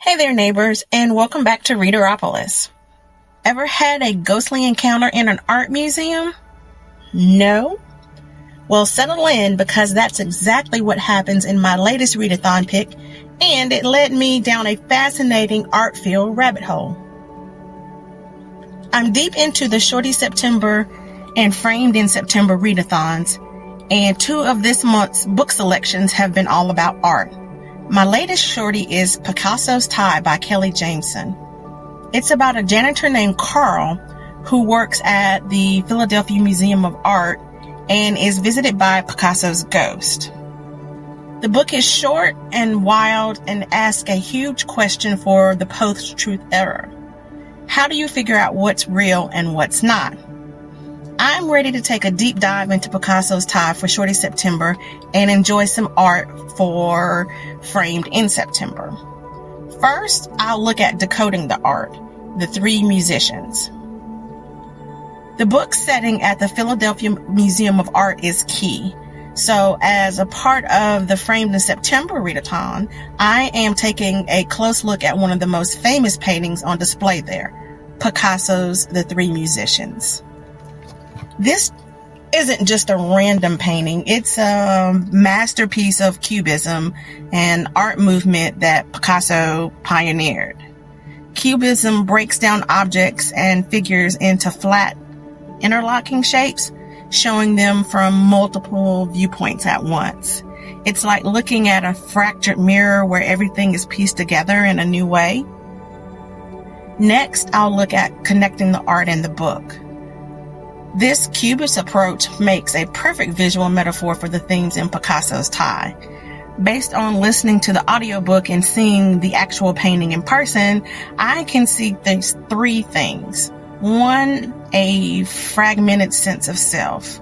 Hey there, neighbors, and welcome back to Readeropolis. Ever had a ghostly encounter in an art museum? No? Well, settle in, because that's exactly what happens in my latest Readathon pick, and it led me down a fascinating art-filled rabbit hole. I'm deep into the Shorty September and Framed in September Readathons, and 2 of this month's book selections have been all about art. My latest shorty is Picasso's Tie by Kelly Jameson. It's about a janitor named Carl who works at the Philadelphia Museum of Art and is visited by Picasso's ghost. The book is short and wild and asks a huge question for the post-truth era. How do you figure out what's real and what's not? I'm ready to take a deep dive into Picasso's Tie for Shorty September and enjoy some art for Framed in September. First, I'll look at decoding the art, the 3 musicians. The book's setting at the Philadelphia Museum of Art is key. So as a part of the Framed in September Readathon, I am taking a close look at one of the most famous paintings on display there, Picasso's The 3 Musicians. This isn't just a random painting. It's a masterpiece of Cubism, an art movement that Picasso pioneered. Cubism breaks down objects and figures into flat, interlocking shapes, showing them from multiple viewpoints at once. It's like looking at a fractured mirror where everything is pieced together in a new way. Next, I'll look at connecting the art and the book. This Cubist approach makes a perfect visual metaphor for the themes in Picasso's Tie. Based on listening to the audiobook and seeing the actual painting in person, I can see these 3 things. 1, a fragmented sense of self.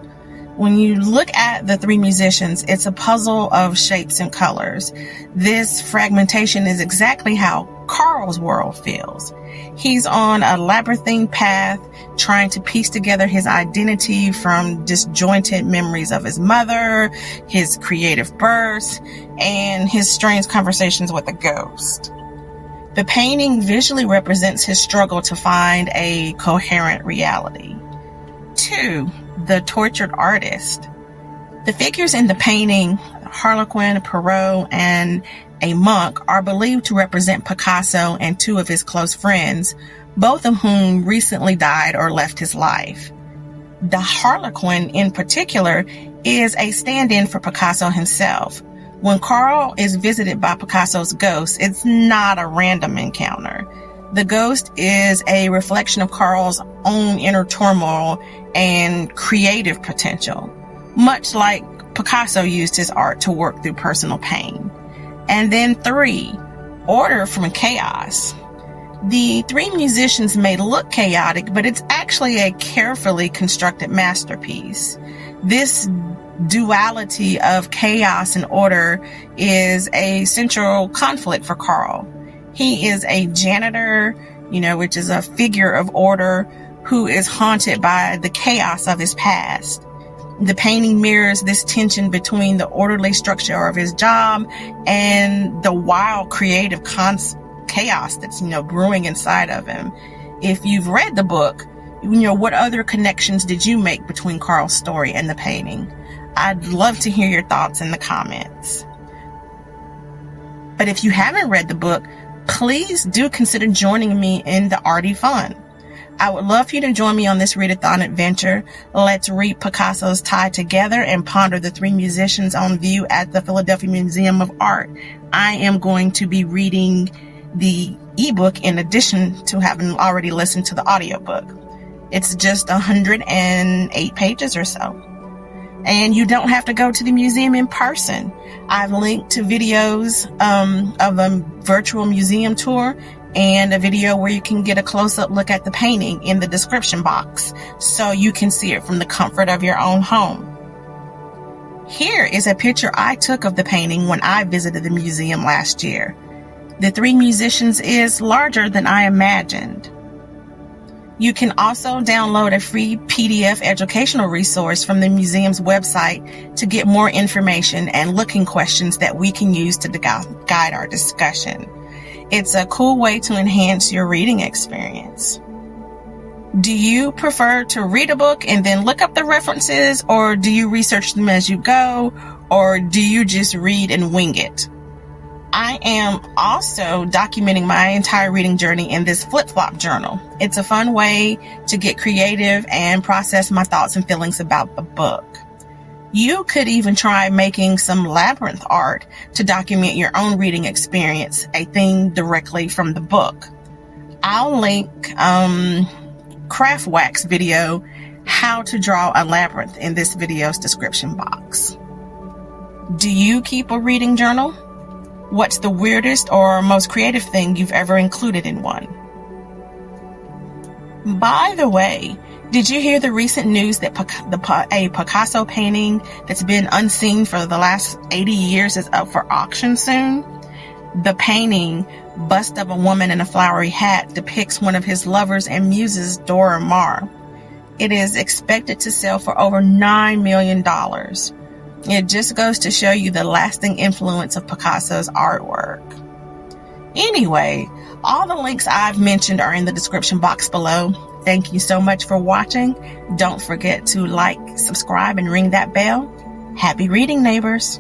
When you look at the 3 musicians, it's a puzzle of shapes and colors. This fragmentation is exactly how Carl's world feels. He's on a labyrinthine path, trying to piece together his identity from disjointed memories of his mother, his creative birth, and his strange conversations with a ghost. The painting visually represents his struggle to find a coherent reality. 2, the tortured artist. The figures in the painting, Harlequin, Perrault, and a monk, are believed to represent Picasso and 2 of his close friends, both of whom recently died or left his life. The Harlequin in particular is a stand-in for Picasso himself. When Carl is visited by Picasso's ghost, it's not a random encounter. The ghost is a reflection of Carl's own inner turmoil and creative potential, much like Picasso used his art to work through personal pain. And then 3, order from chaos. The 3 musicians may look chaotic, but it's actually a carefully constructed masterpiece. This duality of chaos and order is a central conflict for Carl. He is a janitor, which is a figure of order, who is haunted by the chaos of his past. The painting mirrors this tension between the orderly structure of his job and the wild creative chaos that's, brewing inside of him. If you've read the book, what other connections did you make between Carl's story and the painting? I'd love to hear your thoughts in the comments. But if you haven't read the book, please do consider joining me in the Arty fun. I would love for you to join me on this readathon adventure. Let's read Picasso's Tie together and ponder the 3 musicians on view at the Philadelphia Museum of Art. I am going to be reading the ebook in addition to having already listened to the audiobook. It's just 108 pages or so. And you don't have to go to the museum in person. I've linked to videos of a virtual museum tour and a video where you can get a close-up look at the painting in the description box so you can see it from the comfort of your own home. Here is a picture I took of the painting when I visited the museum last year. The 3 musicians is larger than I imagined. You can also download a free PDF educational resource from the museum's website to get more information and looking questions that we can use to guide our discussion. It's a cool way to enhance your reading experience. Do you prefer to read a book and then look up the references, or do you research them as you go, or do you just read and wing it? I am also documenting my entire reading journey in this flip-flop journal. It's a fun way to get creative and process my thoughts and feelings about the book. You could even try making some labyrinth art to document your own reading experience, a thing directly from the book. I'll link craft wax video, how to draw a labyrinth, in this video's description box. Do you keep a reading journal? What's the weirdest or most creative thing you've ever included in one? By the way, did you hear the recent news that a Picasso painting that's been unseen for the last 80 years is up for auction soon? The painting, Bust of a Woman in a Flowery Hat, depicts one of his lovers and muses, Dora Maar. It is expected to sell for over $9 million. It just goes to show you the lasting influence of Picasso's artwork. Anyway, all the links I've mentioned are in the description box below. Thank you so much for watching. Don't forget to like, subscribe, and ring that bell. Happy reading, neighbors.